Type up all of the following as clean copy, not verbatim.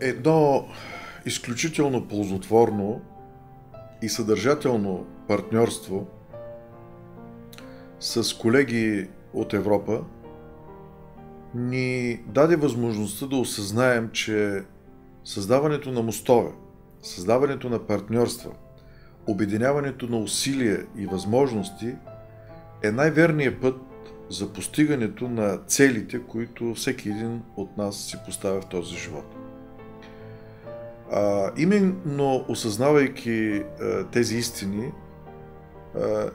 Едно изключително ползотворно и съдържателно партньорство с колеги от Европа ни даде възможността да осъзнаем, че създаването на мостове, създаването на партньорства, обединяването на усилия и възможности е най-верният път за постигането на целите, които всеки един от нас си поставя в този живот. Именно осъзнавайки тези истини,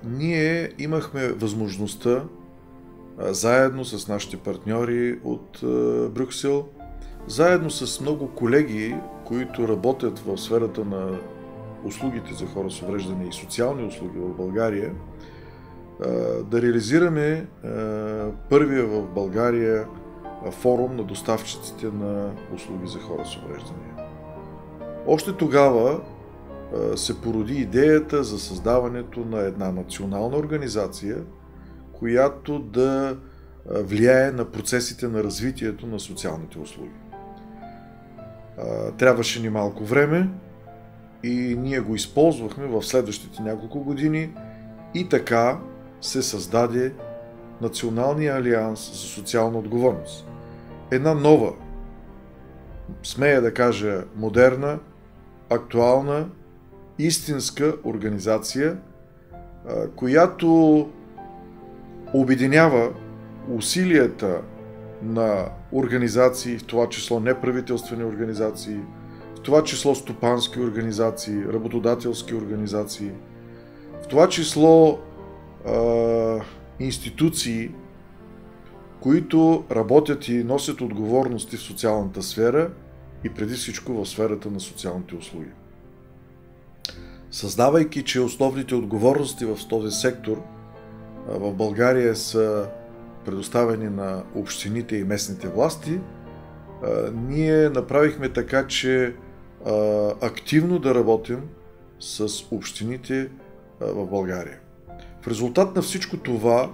ние имахме възможността заедно с нашите партньори от Брюксел, заедно с много колеги, които работят в сферата на услугите за хора с увреждане и социални услуги в България, да реализираме първия в България форум на доставчиците на услуги за хора с увреждания. Още тогава се породи идеята за създаването на една национална организация, която да влияе на процесите на развитието на социалните услуги. Трябваше ни малко време и ние го използвахме в следващите няколко години и така се създаде Националния алианс за социална отговорност. Една нова, смея да кажа, модерна, актуална, истинска организация, която обединява усилията на организации, в това число неправителствени организации, в това число стопански организации, работодателски организации, в това число институции, които работят и носят отговорности в социалната сфера и преди всичко в сферата на социалните услуги. Съзнавайки, че основните отговорности в този сектор в България са предоставени на общините и местните власти, ние направихме така, че активно да работим с общините в България. В резултат на всичко това,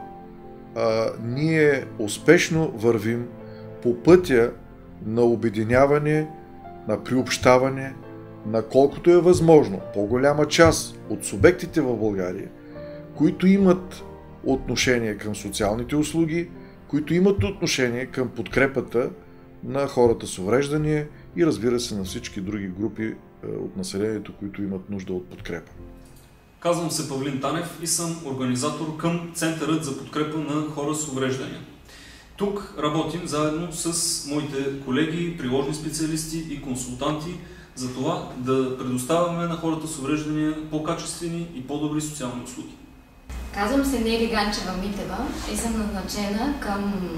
ние успешно вървим по пътя на обединяване, на приобщаване, на колкото е възможно по-голяма част от субектите в България, които имат отношение към социалните услуги, които имат отношение към подкрепата на хората с увреждания и, разбира се, на всички други групи от населението, които имат нужда от подкрепа. Казвам се Павлин Танев и съм организатор към Центърът за подкрепа на хора с увреждания. Тук работим заедно с моите колеги, приложни специалисти и консултанти за това да предоставяме на хората с увреждания по-качествени и по-добри социални услуги. Казвам се Нели Ганчева-Митева и съм назначена към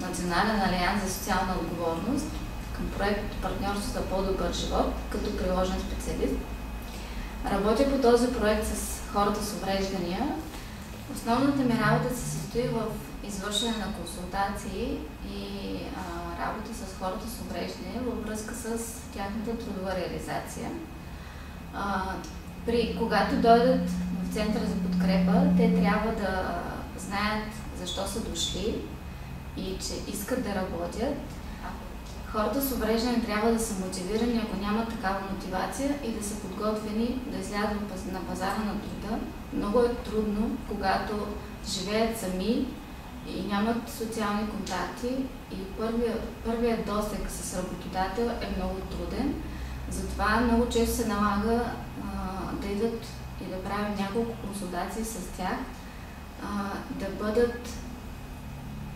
Национален алианс за социална отговорност, към проект Партньорство за по-добър живот, като приложен специалист. Работя по този проект с хората с увреждания. Основната ми работа се състои в извършване на консултации и работа с хората с увреждания във връзка с тяхната трудова реализация. Когато дойдат в Центъра за подкрепа, те трябва да знаят защо са дошли и че искат да работят. Хората с увреждане трябва да са мотивирани, ако нямат такава мотивация, и да са подготвени да излязат на пазара на труда. Много е трудно, когато живеят сами и нямат социални контакти, и първият досег с работодател е много труден. Затова много често се налага да идват и да правим няколко консултации с тях, да бъдат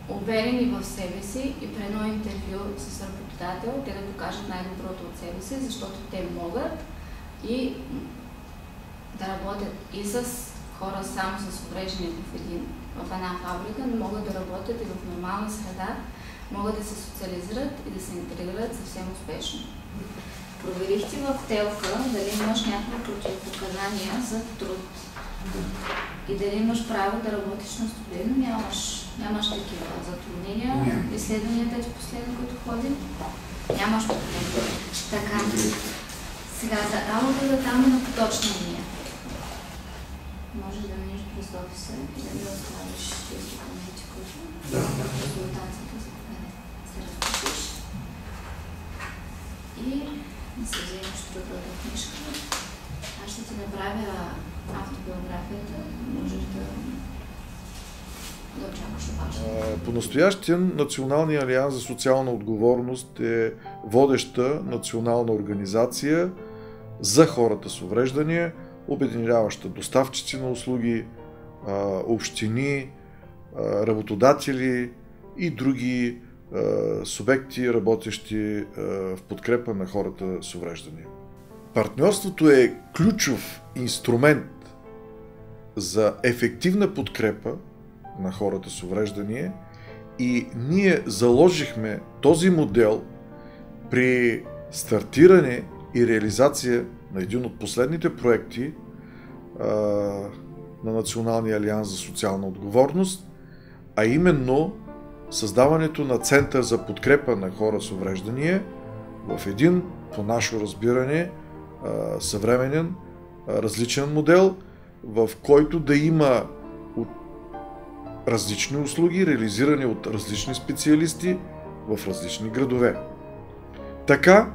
уверени в себе си и при едно интервю с работодател те да покажат най-доброто от себе си, защото те могат и да работят и с хора само с увреждане в една фабрика, но могат да работят и в нормална среда, могат да се социализират и да се интегрират съвсем успешно. Проверих ти в ТЕЛК-а дали имаш някакви противопоказания за труд и дали имаш право да работиш на студено. Нямаш такива затруднения. Изследванията ти последно, които ходим, нямаш проблем. Така. Сега за работата там е на поточна линия. Можеш да минеш през офиса и да ми оставиш тези документи, които консултацията, за да се разпишеш. И се вземеш труда в книжка. Аз ще ти направя автобиографията, можеш да очакваш обаче. По-настоящен Националния алианс за социална отговорност е водеща национална организация за хората с увреждания, обединяваща доставчици на услуги, общини, работодатели и други субекти, работещи в подкрепа на хората с увреждания. Партньорството е ключов инструмент за ефективна подкрепа на хората с увреждания и ние заложихме този модел при стартиране и реализация на един от последните проекти на Националния алианс за социална отговорност, а именно създаването на Център за подкрепа на хора с увреждания в един, по наше разбиране, съвременен, различен модел, в който да има различни услуги, реализирани от различни специалисти в различни градове. Така,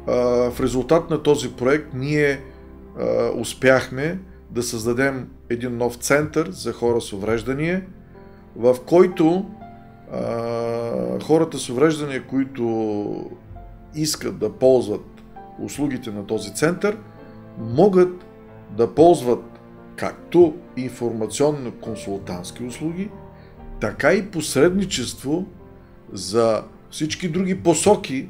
в резултат на този проект ние успяхме да създадем един нов център за хора с увреждания, в който хората с увреждания, които искат да ползват услугите на този център, могат да ползват както информационно-консултантски услуги, така и посредничество за всички други посоки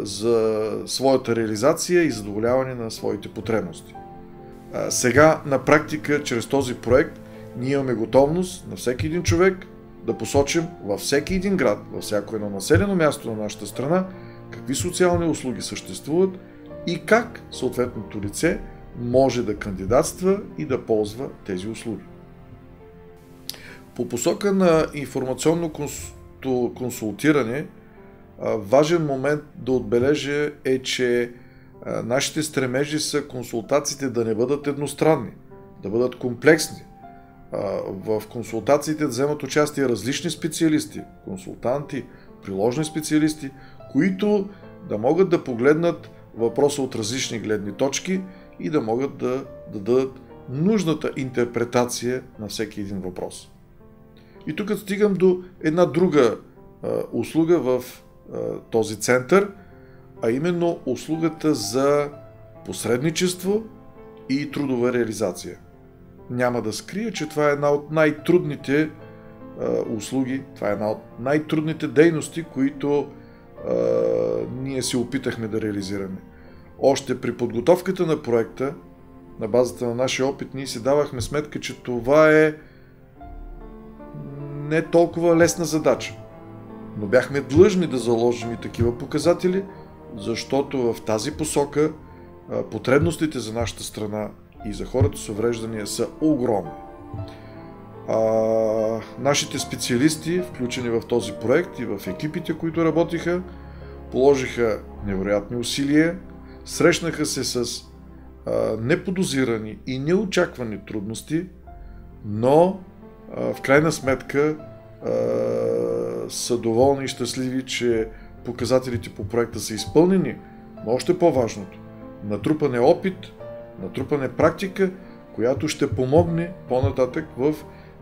за своята реализация и задоволяване на своите потребности. Сега на практика, чрез този проект, ние имаме готовност на всеки един човек да посочим във всеки един град, във всяко едно населено място на нашата страна, какви социални услуги съществуват и как съответното лице може да кандидатства и да ползва тези услуги. По посока на информационно консултиране, важен момент да отбележа е, че нашите стремежи са консултациите да не бъдат едностранни, да бъдат комплексни. В консултациите да вземат участие различни специалисти, консултанти, приложни специалисти, които да могат да погледнат въпроса от различни гледни точки и да могат да дадат нужната интерпретация на всеки един въпрос. И тук стигам до една друга услуга в този център, а именно услугата за посредничество и трудова реализация. Няма да скрия, че това е една от най-трудните услуги, това е една от най-трудните дейности, които ние се опитахме да реализираме. Още при подготовката на проекта, на базата на нашия опит, ние си давахме сметка, че това е не толкова лесна задача. Но бяхме длъжни да заложим и такива показатели, защото в тази посока потребностите за нашата страна и за хората с увреждания са огромни. Нашите специалисти, включени в този проект и в екипите, които работиха, положиха невероятни усилия, срещнаха се с неподозирани и неочаквани трудности, но в крайна сметка са доволни и щастливи, че показателите по проекта са изпълнени, но още по-важното – натрупане опит, натрупане практика, която ще помогне по-нататък в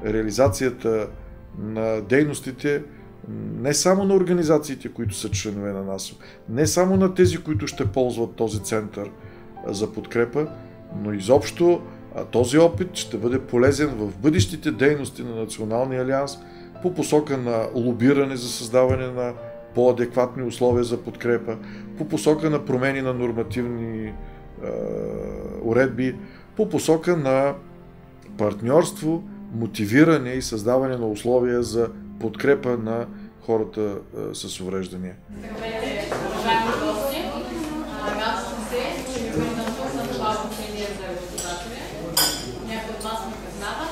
реализацията на дейностите не само на организациите, които са членове на НАСО, не само на тези, които ще ползват този център за подкрепа, но изобщо този опит ще бъде полезен в бъдещите дейности на Националния алианс по посока на лобиране за създаване на по-адекватни условия за подкрепа, по посока на промени на нормативни уредби, по посока на партньорство, мотивиране и създаване на условия за подкрепа на хората с увреждания. Здравейте, уважаеми гости! Радвам се, че ви върнам тук на това обучение за работодатели. Някои от вас ме познават,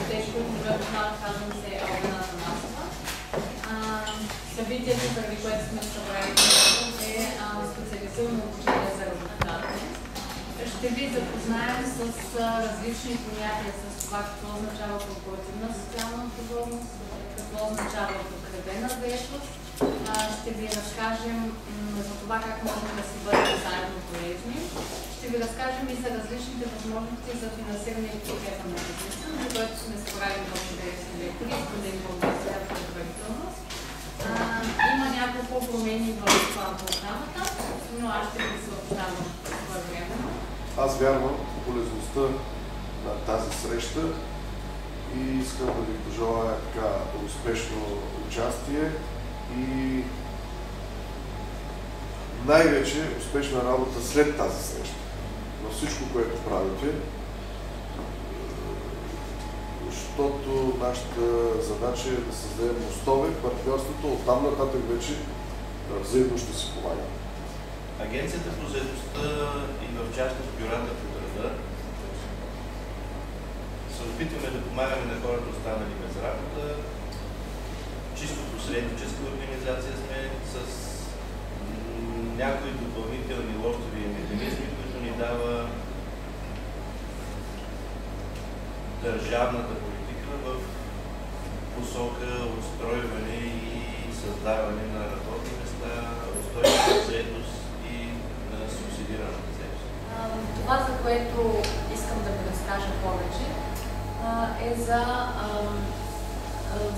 тези, които не ме познават, казвам се Албена Атанасова. Събитието, преди което сме събрали, е специализирано обучение за работодатели. Ще ви запознаем с различни понятия, с това какво означава корпоративна социална отговорност, какво означава подкрепена заетост, ще ви разкажем за това как можем да си бъдем заедно полезни. Ще ви разкажем и за различните възможности за финансиране и подкрепа на бизнеса, за което сме събрали много интересни лектори, искам да им благодаря предварително. Има няколко промени в програмата, но аз ще ви съобщавам своевременно. Аз вярвам в полезността на тази среща и искам да ви пожелая така успешно участие и най-вече успешна работа след тази среща. На всичко, което правите, защото нашата задача е да създадем мостове, партньорството, оттам нататък вече взаимно ще си помагаме. Агенцията по заедостта и в частност бюрата по труда се опитваме да помагаме на хората, останали без работа. Чисто посредническа организация сме с някои допълнителни лостови механизми, които ни дава държавната политика в посока устройване и създаване на работни места, устойчива заедост и на субсидираната заедост. Това, за което искам да ви разкажа повече, е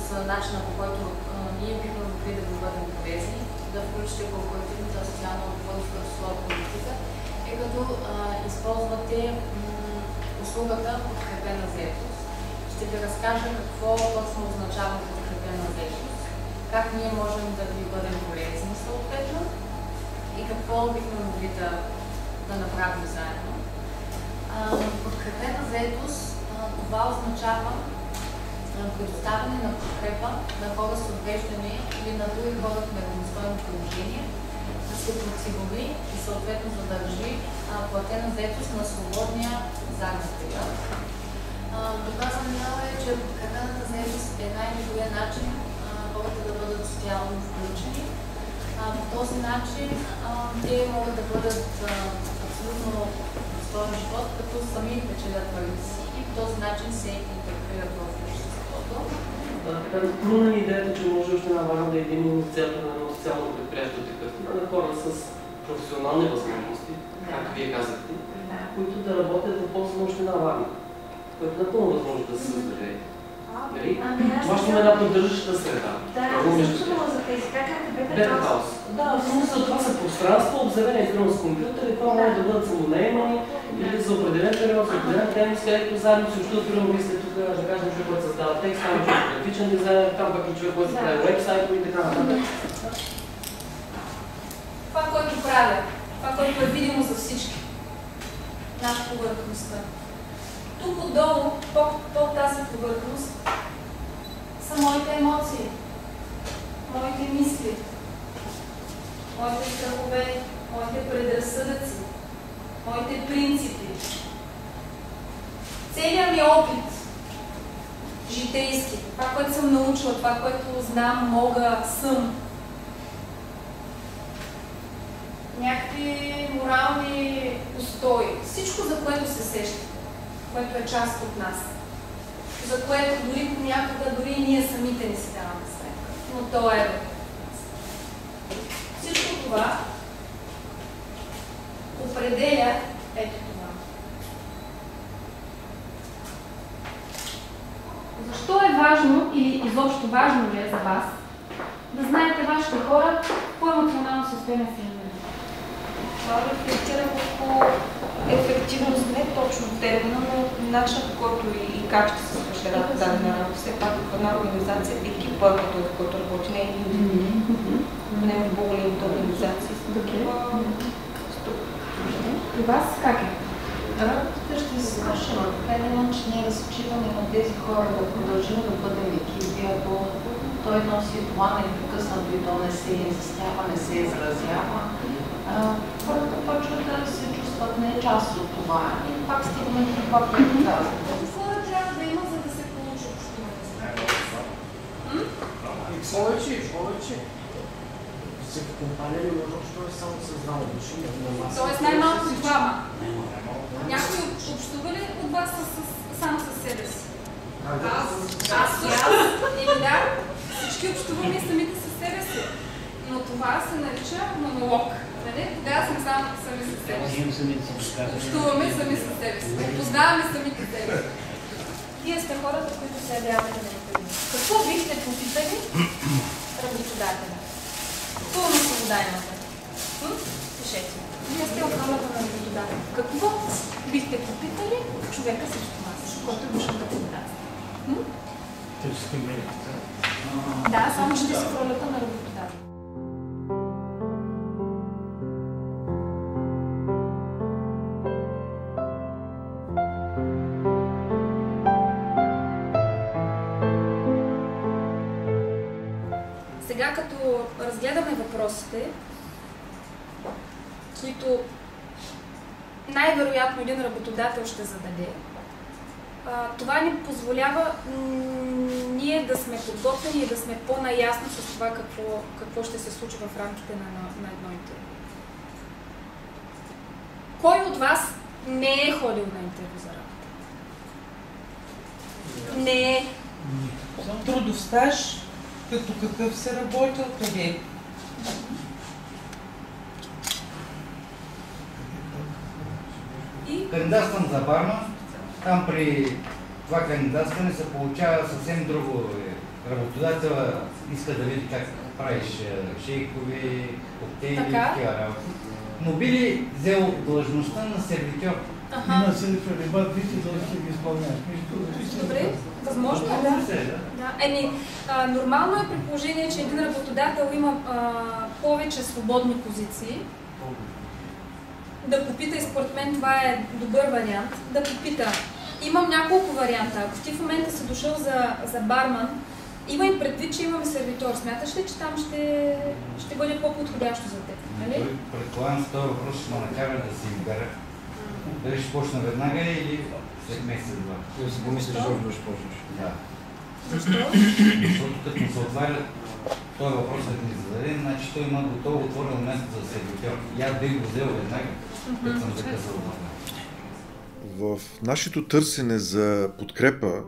за начина, по който ние бихме могли да ви бъдем полезни, да включите корпоративната социална отговорност като своя политика, е като използвате услугата подкрепена заетост. Ще ви разкажа какво точно означава подкрепена заетост, как ние можем да ви бъдем полезни съответно и какво бихме могли да направим заедно. Подкрепена заетост, това означава предоставяне на подкрепа на хора с увреждане или на други хора в неравностойно положение, да се подсигури и съответно задържи платена заетост на свободния пазарен период. Доказано е, че подкрепената заетост е най-добрият начин хората да бъдат социално включени. По този начин те могат да бъдат абсолютно достоен живот, като сами печелят парите си и по този начин се интегрират в обществото. Трудна ни идеята, че може Община Варна да е един инициатор на едно социално предприятие от такъв на хора с професионални възможности, както вие казахте, които да работят в полза на Община Варна, което напълно възможно да се създаде. Това ще има една поддържаща среда. Да, аз за тези. Как е Бета-хаус? Да, в смисъл това са пространства, обзавени едно с компютър и това може да бъдат самонаемани или за определен период, за определен темис, където заедно се общуват, примерно вие сте тук, да кажем, човек, който създава текст, там човек графичен дизайнер, там пък и човек, който прави уебсайт и така нататък. Това, което правя, това, което е видимо за всички, над повърхността. Тук отдолу, под тази повърхност, са моите емоции, моите мисли, моите страхове, моите предразсъдъци, моите принципи. Целият ми опит, житейски, това, което съм научила, това, което знам, мога, съм. Някакви морални устои, всичко, за което се сеща, което е част от нас, за което дори понякога, дори и ние самите не си даваме сметка, но то е в нас. Всичко това определя ето това. Защо е важно или изобщо важно ли е за вас да знаете вашите хора по емоционално състояние се намират? Това рефлектира върху ефективност, не точно термина, но начинът, по който и как ще се свърши дадена работа. Все пак в една организация екипа, който работи, не е един. Не е в по-големите организации. И вас как е? Работата ще се свърши, но така или иначе ние разчитаме на тези хора да продължим да бъдем екипи, ако той носи това непрекъснато и то не се изяснява, не се изразява. Хората почват да се чувстват не част от това и пак стигаме до това, което казваме. Какво трябва да има, за да се получи общуване? Повече и повече. Всяка компания ли може общо е само с двама души? Тоест най-малко двама. Някой общува ли от вас само със себе си? Аз също. Да, всички общуваме самите със себе си. Това се нарича монолог. Нали? Тогава сме сами със себе си. Общуваме сами със себе си. Познаваме самите себе си. Вие сте хората, които се явявате на необходимост. Какво бихте попитали работодателя? Пълна свобода имате. Пишете. Вие сте от ролята на работодателя. Какво бихте попитали човека срещу вас, който е дошъл да кандидатства? Да, само ще си в ролята на работодателя. Сега като разгледаме въпросите, които най-вероятно един работодател ще зададе, това ни позволява ние да сме подготвени и да сме по-наясно с това какво ще се случи в рамките на едно интервю. Кой от вас не е ходил на интервю за работа? Не е. Трудов стаж, като какъв се работил, къде? Кандидатствам за барман. Там при това кандидатстване се получава съвсем друго. Работодателя иска да види как правиш шейкови, коктейли и такива работи. Но би ли взел длъжността на сервитьор? И на сервитьор, ребят, вижте дали ще ги изпълняваш. Добре, възможно е, да. Нормално е при положение, че един работодател има повече свободни позиции. Да попита, и според мен това е добър вариант, да попита. Имам няколко варианта. Ако ти в момента си дошъл за барман, имай предвид, че имаме сервитор. Смяташ ли, че там ще бъде по-подходящо за теб? Нали? Предполагам, с този въпрос ще ме накара да си избера. Дали ще почна веднага или след месец-два? Да си помислиш, да ще почнеш. Да. Защо? Защото като му се отваря този въпрос, да ни зададе, значи той има готово отворено място за сервитор. И аз бих го взел веднага, като съм заказал. В нашето търсене за подкрепа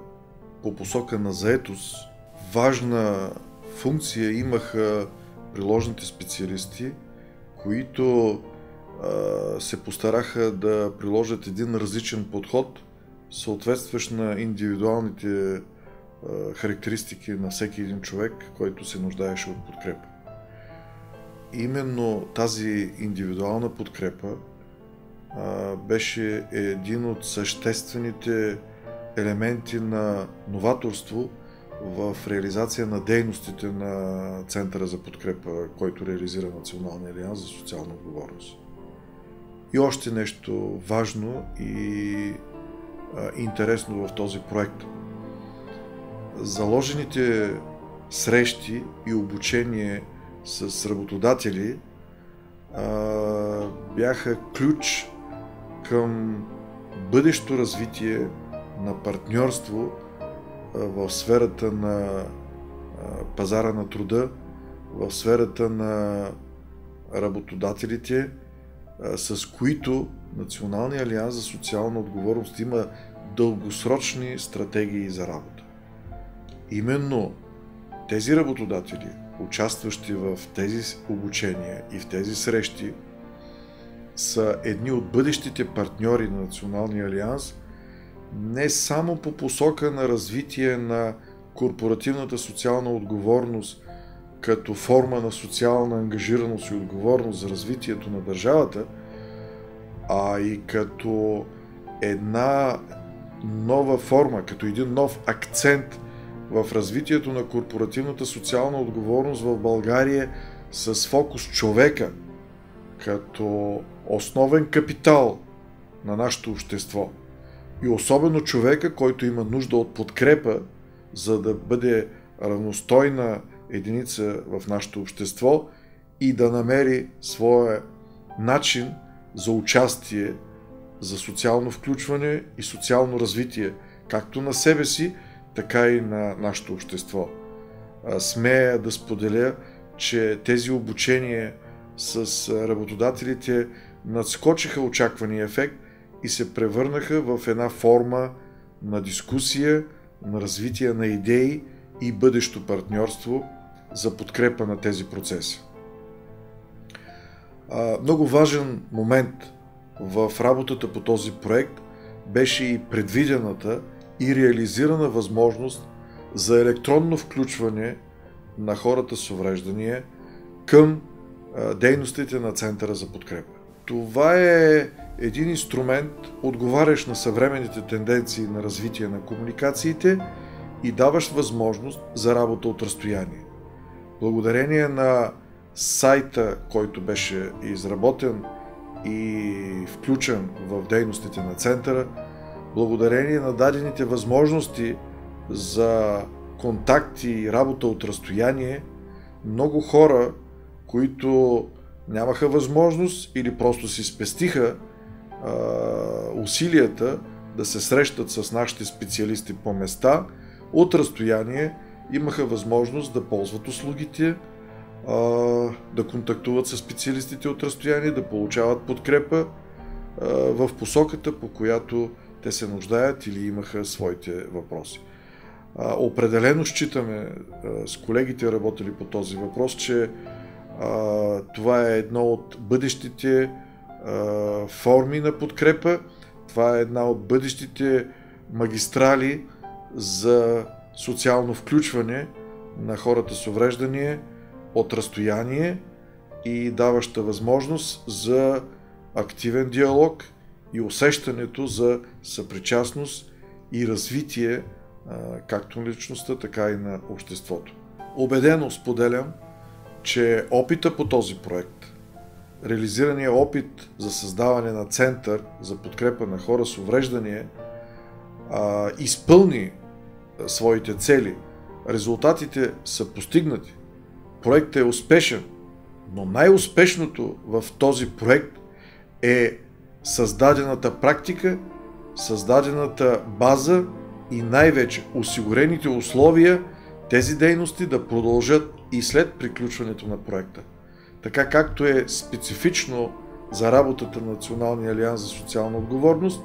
по посока на заетост, важна функция имаха приложните специалисти, които се постараха да приложат един различен подход, съответстващ на индивидуалните характеристики на всеки един човек, който се нуждаеше от подкрепа. Именно тази индивидуална подкрепа беше един от съществените елементи на новаторство в реализация на дейностите на Центъра за подкрепа, който реализира Националния алианс за социална отговорност. И още нещо важно и интересно в този проект. Заложените срещи и обучение с работодатели бяха ключ към бъдещо развитие на партньорство в сферата на пазара на труда, в сферата на работодателите, с които Националния алианс за социална отговорност има дългосрочни стратегии за работа. Именно тези работодатели, участващи в тези обучения и в тези срещи, са едни от бъдещите партньори на Националния алианс, не само по посока на развитие на корпоративната социална отговорност като форма на социална ангажираност и отговорност за развитието на държавата, а и като една нова форма, като един нов акцент в развитието на корпоративната социална отговорност в България с фокус човека като основен капитал на нашето общество. И особено човека, който има нужда от подкрепа, за да бъде равностойна единица в нашето общество и да намери своя начин за участие, за социално включване и социално развитие, както на себе си, така и на нашето общество. Смея да споделя, че тези обучения с работодателите надскочиха очаквания ефект и се превърнаха в една форма на дискусия, на развитие на идеи и бъдещо партньорство за подкрепа на тези процеси. Много важен момент в работата по този проект беше и предвидената и реализирана възможност за електронно включване на хората с увреждания към дейностите на Центъра за подкрепа. Това е един инструмент, отговарящ на съвременните тенденции на развитие на комуникациите и даващ възможност за работа от разстояние. Благодарение на сайта, който беше изработен и включен в дейностите на Центъра, благодарение на дадените възможности за контакти и работа от разстояние, много хора, които нямаха възможност или просто си спестиха усилията да се срещат с нашите специалисти по места, от разстояние имаха възможност да ползват услугите, да контактуват с специалистите от разстояние, да получават подкрепа в посоката, по която те се нуждаят или имаха своите въпроси. Определено считаме с колегите, работили по този въпрос, че това е едно от бъдещите форми на подкрепа, това е една от бъдещите магистрали за социално включване на хората с увреждания от разстояние и даваща възможност за активен диалог и усещането за съпричастност и развитие както на личността, така и на обществото. Убедено споделям, че опита по този проект, реализираният опит за създаване на център за подкрепа на хора с увреждания, изпълни своите цели. Резултатите са постигнати. Проектът е успешен, но най-успешното в този проект е създадената практика, създадената база и най-вече осигурените условия тези дейности да продължат и след приключването на проекта. Така както е специфично за работата на Националния алианс за социална отговорност,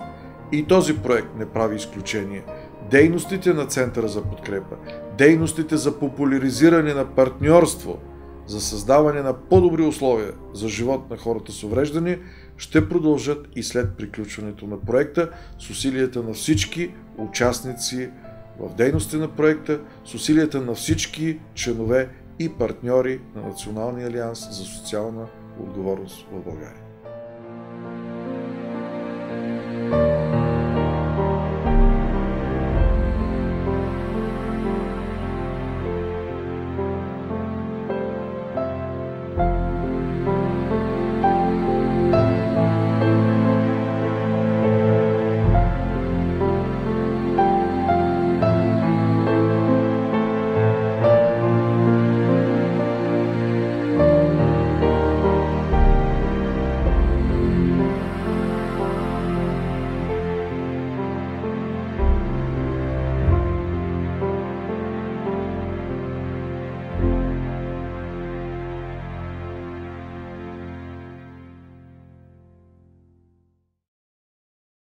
и този проект не прави изключение. Дейностите на Центъра за подкрепа, дейностите за популяризиране на партньорство, за създаване на по-добри условия за живот на хората с увреждания ще продължат и след приключването на проекта с усилията на всички участници в дейности на проекта, с усилията на всички членове и партньори на Националния алианс за социална отговорност в България.